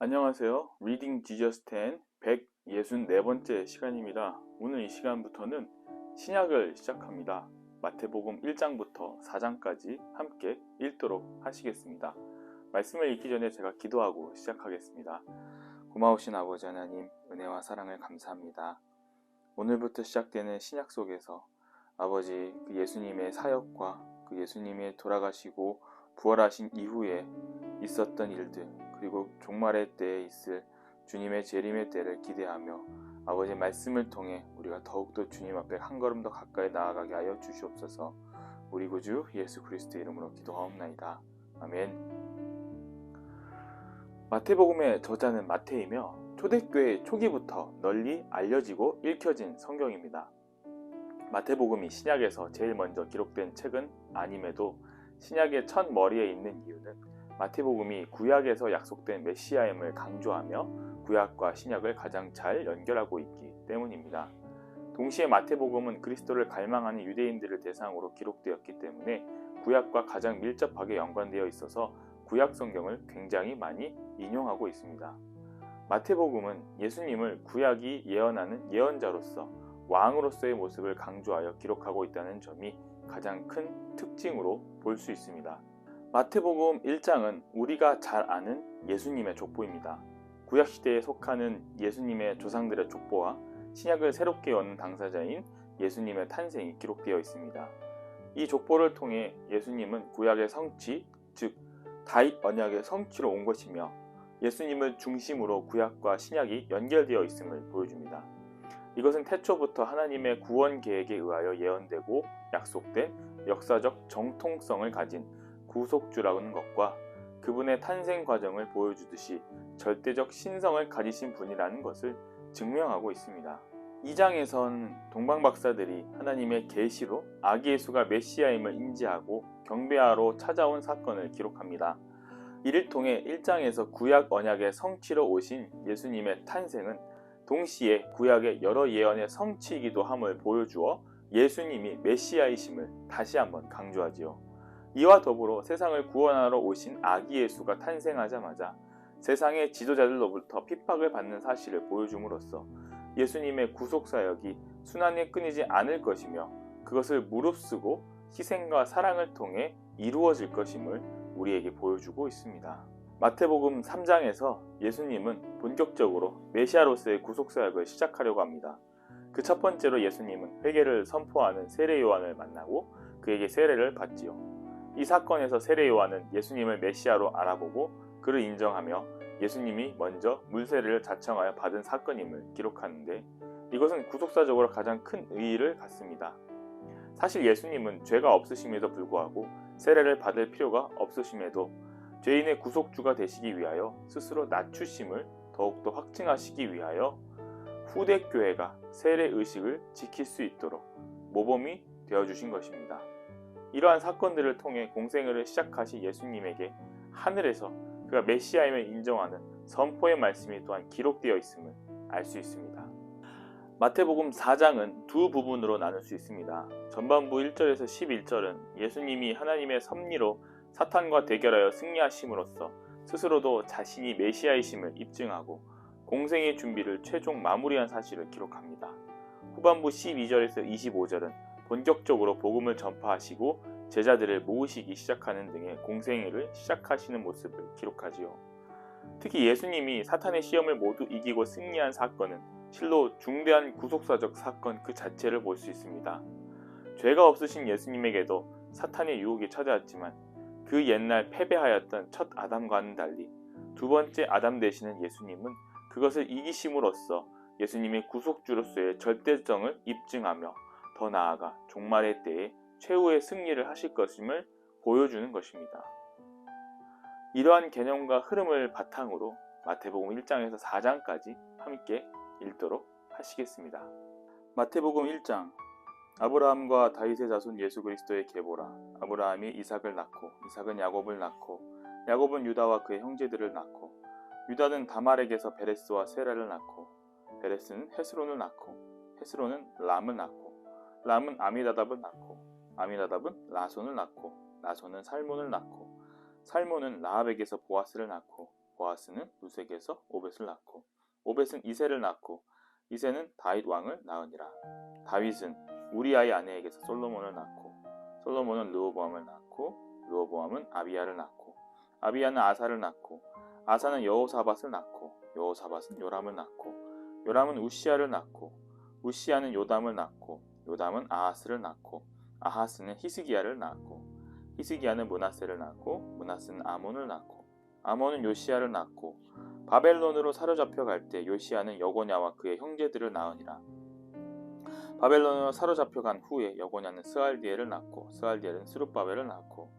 안녕하세요. 리딩 지저스 10 164번째 시간입니다. 오늘 이 시간부터는 신약을 시작합니다. 마태복음 1장부터 4장까지 함께 읽도록 하시겠습니다. 말씀을 읽기 전에 제가 기도하고 시작하겠습니다. 고마우신 아버지 하나님, 은혜와 사랑을 감사합니다. 오늘부터 시작되는 신약 속에서 아버지 그 예수님의 사역과 그 예수님의 돌아가시고 부활하신 이후에 있었던 일들, 그리고 종말의 때에 있을 주님의 재림의 때를 기대하며 아버지 말씀을 통해 우리가 더욱더 주님 앞에 한 걸음 더 가까이 나아가게 하여 주시옵소서. 우리 구주 예수 그리스도의 이름으로 기도하옵나이다. 아멘. 마태복음의 저자는 마태이며 초대교회 초기부터 널리 알려지고 읽혀진 성경입니다. 마태복음이 신약에서 제일 먼저 기록된 책은 아님에도 신약의 첫 머리에 있는 이유는 마태복음이 구약에서 약속된 메시아임을 강조하며 구약과 신약을 가장 잘 연결하고 있기 때문입니다. 동시에 마태복음은 그리스도를 갈망하는 유대인들을 대상으로 기록되었기 때문에 구약과 가장 밀접하게 연관되어 있어서 구약 성경을 굉장히 많이 인용하고 있습니다. 마태복음은 예수님을 구약이 예언하는 예언자로서 왕으로서의 모습을 강조하여 기록하고 있다는 점이 가장 큰 특징으로 볼 수 있습니다. 마태복음 1장은 우리가 잘 아는 예수님의 족보입니다. 구약시대에 속하는 예수님의 조상들의 족보와 신약을 새롭게 여는 당사자인 예수님의 탄생이 기록되어 있습니다. 이 족보를 통해 예수님은 구약의 성취, 즉 다윗 언약의 성취로 온 것이며 예수님을 중심으로 구약과 신약이 연결되어 있음을 보여줍니다. 이것은 태초부터 하나님의 구원 계획에 의하여 예언되고 약속된 역사적 정통성을 가진 구속주라는 것과 그분의 탄생 과정을 보여주듯이 절대적 신성을 가지신 분이라는 것을 증명하고 있습니다. 2장에선 동방박사들이 하나님의 계시로 아기 예수가 메시아임을 인지하고 경배하러 찾아온 사건을 기록합니다. 이를 통해 1장에서 구약 언약의 성취로 오신 예수님의 탄생은 동시에 구약의 여러 예언의 성취이기도 함을 보여주어 예수님이 메시아이심을 다시 한번 강조하지요. 이와 더불어 세상을 구원하러 오신 아기 예수가 탄생하자마자 세상의 지도자들로부터 핍박을 받는 사실을 보여줌으로써 예수님의 구속사역이 순환에 끊이지 않을 것이며 그것을 무릅쓰고 희생과 사랑을 통해 이루어질 것임을 우리에게 보여주고 있습니다. 마태복음 3장에서 예수님은 본격적으로 메시아로서의 구속사역을 시작하려고 합니다. 그 첫 번째로 예수님은 회개를 선포하는 세례 요한을 만나고 그에게 세례를 받지요. 이 사건에서 세례 요한은 예수님을 메시아로 알아보고 그를 인정하며 예수님이 먼저 물세례를 자청하여 받은 사건임을 기록하는데 이것은 구속사적으로 가장 큰 의의를 갖습니다. 사실 예수님은 죄가 없으심에도 불구하고 세례를 받을 필요가 없으심에도 죄인의 구속주가 되시기 위하여 스스로 낮추심을 더욱더 확증하시기 위하여 후대 교회가 세례 의식을 지킬 수 있도록 모범이 되어주신 것입니다. 이러한 사건들을 통해 공생애를 시작하신 예수님에게 하늘에서 그가 메시아임을 인정하는 선포의 말씀이 또한 기록되어 있음을 알 수 있습니다. 마태복음 4장은 두 부분으로 나눌 수 있습니다. 전반부 1절에서 11절은 예수님이 하나님의 섭리로 사탄과 대결하여 승리하심으로써 스스로도 자신이 메시아이심을 입증하고 공생의 준비를 최종 마무리한 사실을 기록합니다. 후반부 12절에서 25절은 본격적으로 복음을 전파하시고 제자들을 모으시기 시작하는 등의 공생애를 시작하시는 모습을 기록하지요. 특히 예수님이 사탄의 시험을 모두 이기고 승리한 사건은 실로 중대한 구속사적 사건 그 자체를 볼 수 있습니다. 죄가 없으신 예수님에게도 사탄의 유혹이 찾아왔지만 그 옛날 패배하였던 첫 아담과는 달리 두 번째 아담 되시는 예수님은 그것을 이기심으로써 예수님의 구속주로서의 절대성을 입증하며 더 나아가 종말의 때에 최후의 승리를 하실 것임을 보여주는 것입니다. 이러한 개념과 흐름을 바탕으로 마태복음 1장에서 4장까지 함께 읽도록 하시겠습니다. 마태복음 1장 아브라함과 다윗의 자손 예수 그리스도의 계보라. 아브라함이 이삭을 낳고 이삭은 야곱을 낳고 야곱은 유다와 그의 형제들을 낳고 유다는 다말에게서 베레스와 세라를 낳고 베레스는 헤스론을 낳고 헤스론은 람을 낳고 람은 아미나답을 낳고 아미나답은 라손을 낳고 라손은 살몬을 낳고 살몬은 라합에게서 보아스를 낳고 보아스는 루sek에서 오벳을 낳고 오벳은 이새를 낳고 이새는 다윗 왕을 낳으니라. 다윗은 우리아의 아내에게서 솔로몬을 낳고 솔로몬은 르호보암을 낳고 르호보암은 아비야를 낳고 아비야는 아사를 낳고 아사는 여호사밧을 낳고 여호사밧은 요람을 낳고 요람은 우시야를 낳고 우시야는 요담을 낳고 요담은 아하스를 낳고 아하스는 히스기야를 낳고 히스기야는 므낫세를 낳고 므낫세는 아몬을 낳고 아몬은 요시야를 낳고 바벨론으로 사로잡혀 갈 때 요시야는 여고냐와 그의 형제들을 낳으니라. 바벨론으로 사로잡혀 간 후에 여고냐는 스알디엘을 낳고 스알디엘은 스룹바벨을 낳고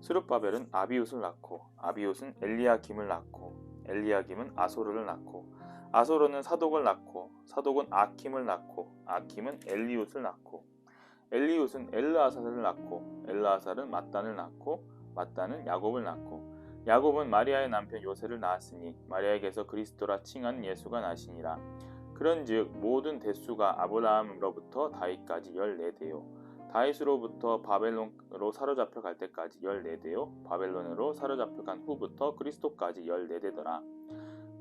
스룹바벨은 아비웃을 낳고 아비웃은 엘리야김을 낳고 엘리야김은 아소르를 낳고 아소르는 사독을 낳고 사독은 아킴을 낳고 아킴은 엘리웃을 낳고 엘리웃은 엘르아살을 낳고 엘르아살은 mat단을 낳고 mat단은 야곱을 낳고 야곱은 마리아의 남편 요셉을 낳았으니 마리아에게서 그리스도라 칭하는 예수가 나시니라. 그런즉 모든 대수가 아브라함으로부터 다윗까지 14대요 다윗으로부터 바벨론으로 사로잡혀 갈 때까지 14대요 바벨론으로 사로잡혀 간 후부터 그리스도까지 14대더라.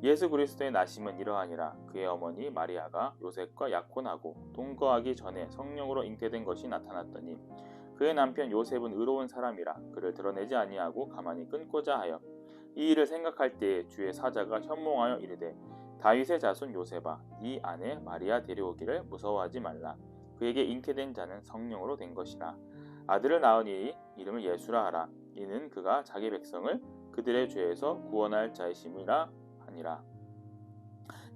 예수 그리스도의 나심은 이러하니라. 그의 어머니 마리아가 요셉과 약혼하고 동거하기 전에 성령으로 잉태된 것이 나타났더니 그의 남편 요셉은 의로운 사람이라 그를 드러내지 아니하고 가만히 끊고자 하여 이 일을 생각할 때에 주의 사자가 현몽하여 이르되 다윗의 자손 요셉아 네 아내 마리아 데려오기를 무서워하지 말라. 그에게 잉태된 자는 성령으로 된 것이라. 아들을 낳으니 이름을 예수라 하라. 이는 그가 자기 백성을 그들의 죄에서 구원할 자이심이라 하니라.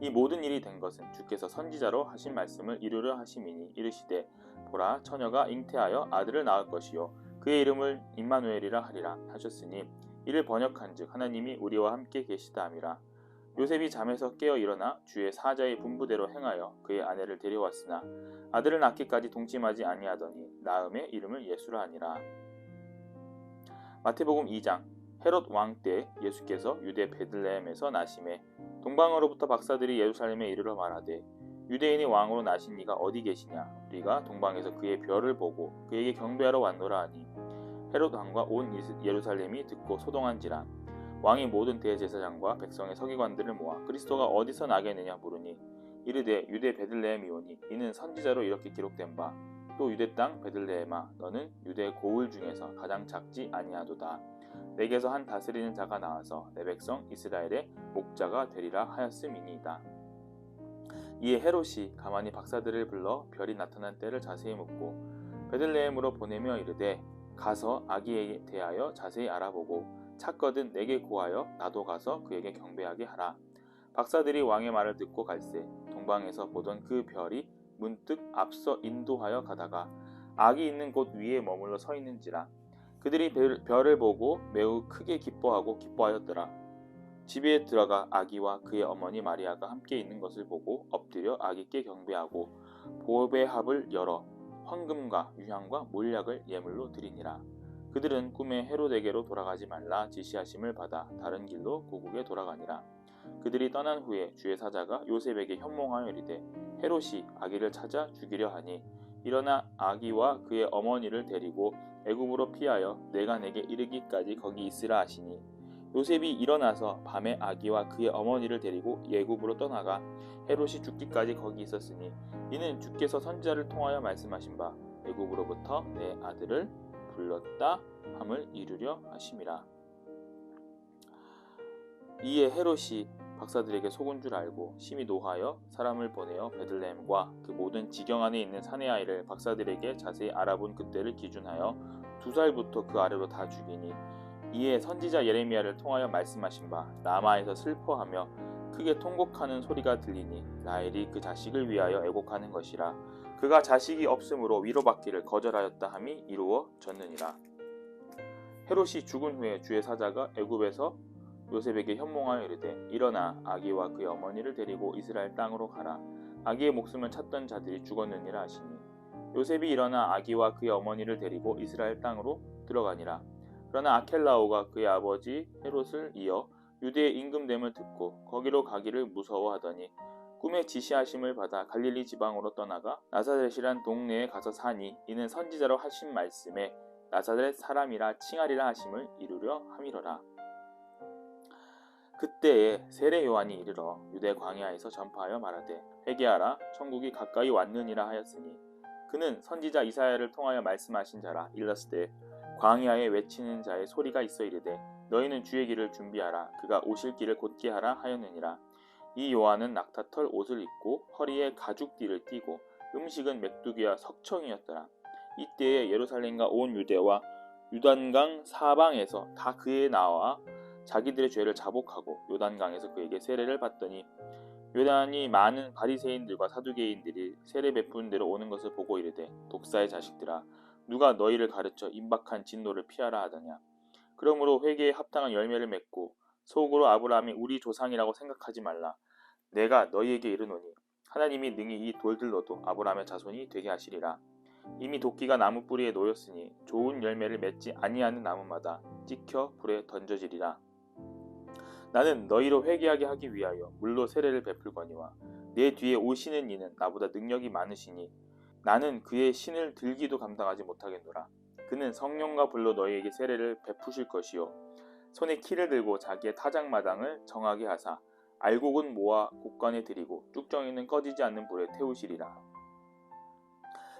이 모든 일이 된 것은 주께서 선지자로 하신 말씀을 이루려 하심이니 이르시되 보라 처녀가 잉태하여 아들을 낳을 것이요 그의 이름을 임마누엘이라 하리라 하셨으니 이를 번역한즉 하나님이 우리와 함께 계시다 함이라. 요셉이 잠에서 깨어 일어나 주의 사자의 분부대로 행하여 그의 아내를 데려왔으나 아들을 낳기까지 동침하지 아니하더니 낳음에 이름을 예수라 하니라. 마태복음 2장 헤롯 왕 때 예수께서 유대 베들레헴에서 나심에 동방으로부터 박사들이 예루살렘에 이르러 말하되 유대인이 왕으로 나신 이가 어디 계시냐 우리가 동방에서 그의 별을 보고 그에게 경배하러 왔노라 하니 헤롯 왕과 온 예루살렘이 듣고 소동한지라. 왕이 모든 대제사장과 백성의 서기관들을 모아 그리스도가 어디서 나겠느냐 물으니 이르되 유대 베들레헴이오니 이는 선지자로 이렇게 기록된 바 또 유대 땅 베들레헴아 너는 유대 고을 중에서 가장 작지 아니하도다. 내게서 한 다스리는 자가 나와서 내 백성 이스라엘의 목자가 되리라 하였음이니이다. 이에 헤롯이 가만히 박사들을 불러 별이 나타난 때를 자세히 묻고 베들레헴으로 보내며 이르되 가서 아기에 대하여 자세히 알아보고 찾거든 내게 고하여 나도 가서 그에게 경배하게 하라. 박사들이 왕의 말을 듣고 갈새 동방에서 보던 그 별이 문득 앞서 인도하여 가다가 아기 있는 곳 위에 머물러 서 있는지라. 그들이 별을 보고 매우 크게 기뻐하였더라. 집에 들어가 아기와 그의 어머니 마리아가 함께 있는 것을 보고 엎드려 아기께 경배하고 보배합을 열어 황금과 유향과 몰약을 예물로 드리니라. 그들은 꿈에 헤롯에게로 돌아가지 말라 지시하심을 받아 다른 길로 고국에 돌아가니라. 그들이 떠난 후에 주의 사자가 요셉에게 현몽하여 이르되 헤롯이 아기를 찾아 죽이려 하니 일어나 아기와 그의 어머니를 데리고 애굽으로 피하여 내가 내게 이르기까지 거기 있으라 하시니 요셉이 일어나서 밤에 아기와 그의 어머니를 데리고 애굽으로 떠나가 헤롯이 죽기까지 거기 있었으니 이는 주께서 선지자를 통하여 말씀하신 바 애굽으로부터 내 아들을 불렀다 함을 이루려 하심이라. 이에 헤롯이 박사들에게 속은 줄 알고 심히 노하여 사람을 보내어 베들레헴과 그 모든 지경 안에 있는 사내 아이를 박사들에게 자세히 알아본 그때를 기준하여 2살부터 그 아래로 다 죽이니 이에 선지자 예레미야를 통하여 말씀하신 바 라마에서 슬퍼하며 크게 통곡하는 소리가 들리니 라헬이 그 자식을 위하여 애곡하는 것이라. 그가 자식이 없으므로 위로받기를 거절하였다 함이 이루어졌느니라. 헤롯이 죽은 후에 주의 사자가 애굽에서 요셉에게 현몽하여 이르되 일어나 아기와 그의 어머니를 데리고 이스라엘 땅으로 가라. 아기의 목숨을 찾던 자들이 죽었느니라 하시니 요셉이 일어나 아기와 그의 어머니를 데리고 이스라엘 땅으로 들어가니라. 그러나 아켈라오가 그의 아버지 헤롯을 이어 유대의 임금됨을 듣고 거기로 가기를 무서워하더니 꿈에 지시하심을 받아 갈릴리 지방으로 떠나가 나사렛이란 동네에 가서 사니 이는 선지자로 하신 말씀에 나사렛 사람이라 칭하리라 하심을 이루려 함이로라. 그때에 세례 요한이 이르러 유대 광야에서 전파하여 말하되 회개하라 천국이 가까이 왔느니라 하였으니 그는 선지자 이사야를 통하여 말씀하신 자라. 일렀으되 광야에 외치는 자의 소리가 있어 이르되 너희는 주의 길을 준비하라 그가 오실 길을 곧게 하라 하였느니라. 이 요한은 낙타털 옷을 입고 허리에 가죽띠를 띠고 음식은 메뚜기와 석청이었더라. 이때에 예루살렘과 온 유대와 요단강 사방에서 다 그에 나와 자기들의 죄를 자복하고 요단강에서 그에게 세례를 받더니 요단이 많은 바리새인들과 사두개인들이 세례 베푸는 데로 오는 것을 보고 이르되 독사의 자식들아 누가 너희를 가르쳐 임박한 진노를 피하라 하더냐. 그러므로 회개에 합당한 열매를 맺고 속으로 아브라함이 우리 조상이라고 생각하지 말라. 내가 너희에게 이르노니 하나님이 능히 이 돌들로도 아브라함의 자손이 되게 하시리라. 이미 도끼가 나무 뿌리에 놓였으니 좋은 열매를 맺지 아니하는 나무마다 찍혀 불에 던져지리라. 나는 너희로 회개하게 하기 위하여 물로 세례를 베풀거니와 내 뒤에 오시는 이는 나보다 능력이 많으시니 나는 그의 신을 들기도 감당하지 못하겠노라. 그는 성령과 불로 너희에게 세례를 베푸실 것이요 손에 키를 들고 자기의 타작마당을 정하게 하사 알곡은 모아 곡간에 들이고 쭉정이는 꺼지지 않는 불에 태우시리라.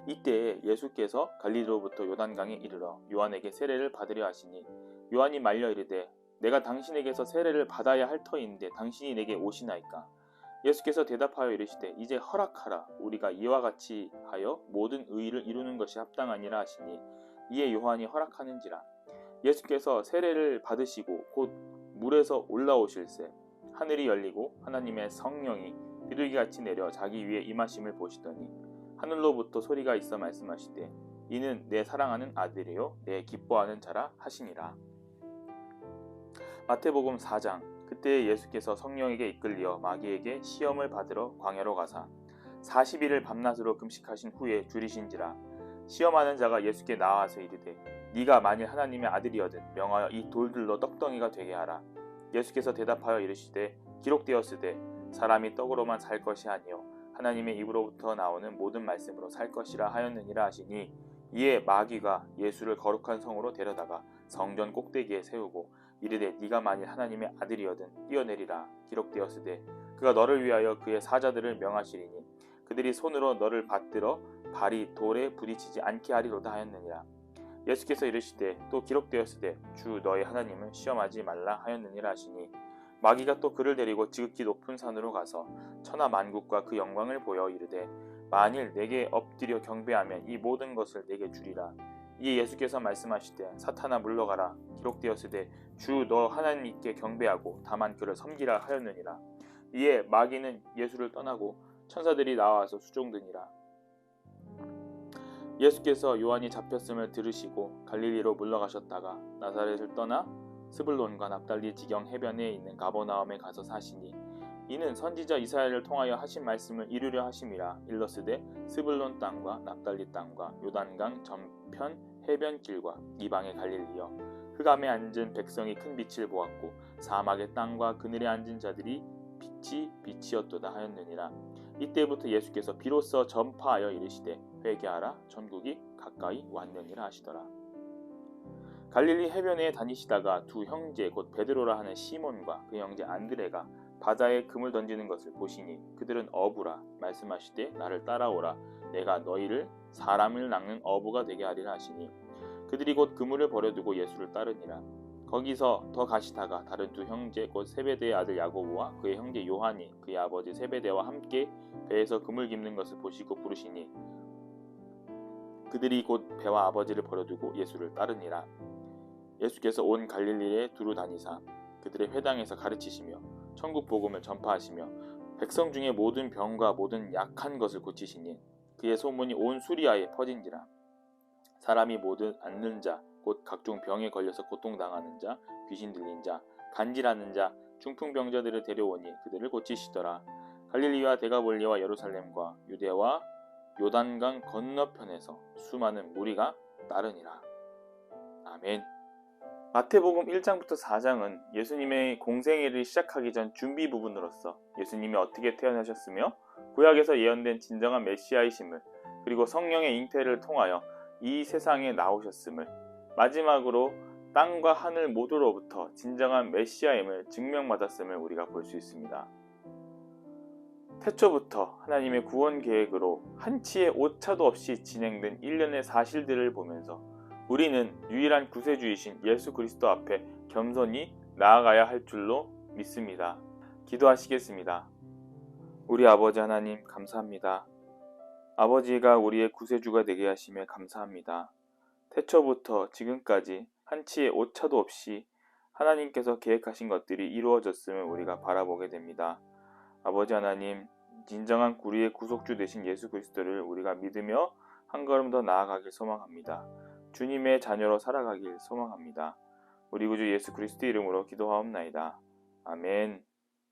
이때에 예수께서 갈릴리로부터 요단강에 이르러 요한에게 세례를 받으려 하시니 요한이 말려 이르되 내가 당신에게서 세례를 받아야 할 터인데 당신이 내게 오시나이까. 예수께서 대답하여 이르시되 이제 허락하라. 우리가 이와 같이 하여 모든 의를 이루는 것이 합당하니라 하시니 이에 요한이 허락하는지라. 예수께서 세례를 받으시고 곧 물에서 올라오실새 하늘이 열리고 하나님의 성령이 비둘기같이 내려 자기 위에 임하심을 보시더니 하늘로부터 소리가 있어 말씀하시되 이는 내 사랑하는 아들이요 내 기뻐하는 자라 하시니라. 마태복음 4장. 그때 예수께서 성령에게 이끌리어 마귀에게 시험을 받으러 광야로 가사 40일을 밤낮으로 금식하신 후에 줄이신지라. 시험하는 자가 예수께 나와서 이르되 네가 만일 하나님의 아들이여든 명하여 이 돌들로 떡덩이가 되게 하라. 예수께서 대답하여 이르시되 기록되었으되 사람이 떡으로만 살 것이 아니요 하나님의 입으로부터 나오는 모든 말씀으로 살 것이라 하였느니라 하시니 이에 마귀가 예수를 거룩한 성으로 데려다가 성전 꼭대기에 세우고 이르되 네가 만일 하나님의 아들이여든 뛰어내리라. 기록되었으되 그가 너를 위하여 그의 사자들을 명하시리니 그들이 손으로 너를 받들어 발이 돌에 부딪히지 않게 하리로다 하였느니라. 예수께서 이르시되 또 기록되었으되 주 너희 하나님을 시험하지 말라 하였느니라 하시니 마귀가 또 그를 데리고 지극히 높은 산으로 가서 천하 만국과 그 영광을 보여 이르되 만일 내게 엎드려 경배하면 이 모든 것을 내게 주리라. 이에 예수께서 말씀하시되 사탄아 물러가라. 기록되었으되 주 너 하나님께 경배하고 다만 그를 섬기라 하였느니라. 이에 마귀는 예수를 떠나고 천사들이 나와서 수종드니라. 예수께서 요한이 잡혔음을 들으시고 갈릴리로 물러가셨다가 나사렛을 떠나 스불론과 납달리 지경 해변에 있는 가버나움에 가서 사시니 이는 선지자 이사야를 통하여 하신 말씀을 이루려 하심이라. 일러스되 스불론 땅과 납달리 땅과 요단강 전편 해변길과 이방의 갈릴리여 흑암에 앉은 백성이 큰 빛을 보았고 사막의 땅과 그늘에 앉은 자들이 빛이 빛이었도다 하였느니라. 이때부터 예수께서 비로소 전파하여 이르시되 회개하라 천국이 가까이 왔느니라 하시더라. 갈릴리 해변에 다니시다가 두 형제 곧 베드로라 하는 시몬과 그 형제 안드레가 바다에 금을 던지는 것을 보시니 그들은 어부라. 말씀하시되 나를 따라오라. 내가 너희를 사람을 낚는 어부가 되게 하리라 하시니 그들이 곧 그물을 버려두고 예수를 따르니라. 거기서 더 가시다가 다른 두 형제 곧 세베대의 아들 야고보와 그의 형제 요한이 그의 아버지 세베대와 함께 배에서 그물 깁는 것을 보시고 부르시니 그들이 곧 배와 아버지를 버려두고 예수를 따르니라. 예수께서 온 갈릴리에 두루 다니사 그들의 회당에서 가르치시며 천국 복음을 전파하시며 백성 중에 모든 병과 모든 약한 것을 고치시니 그의 소문이 온 수리아에 퍼진지라. 사람이 모든 앓는 자 곧 각종 병에 걸려서 고통당하는 자 귀신 들린 자 간질하는 자 중풍병자들을 데려오니 그들을 고치시더라. 갈릴리와 데가볼리와 예루살렘과 유대와 요단강 건너편에서 수많은 무리가 따르니라. 아멘. 마태복음 1장부터 4장은 예수님의 공생애를 시작하기 전 준비 부분으로서 예수님이 어떻게 태어나셨으며 구약에서 예언된 진정한 메시아이심을 그리고 성령의 잉태를 통하여 이 세상에 나오셨음을 마지막으로 땅과 하늘 모두로부터 진정한 메시아임을 증명받았음을 우리가 볼 수 있습니다. 태초부터 하나님의 구원 계획으로 한치의 오차도 없이 진행된 일련의 사실들을 보면서 우리는 유일한 구세주이신 예수 그리스도 앞에 겸손히 나아가야 할 줄로 믿습니다. 기도하시겠습니다. 우리 아버지 하나님 감사합니다. 아버지가 우리의 구세주가 되게 하심에 감사합니다. 태초부터 지금까지 한치의 오차도 없이 하나님께서 계획하신 것들이 이루어졌음을 우리가 바라보게 됩니다. 아버지 하나님, 진정한 우리의 구속주 되신 예수 그리스도를 우리가 믿으며 한 걸음 더 나아가길 소망합니다. 주님의 자녀로 살아가길 소망합니다. 우리 구주 예수 그리스도 이름으로 기도하옵나이다. 아멘.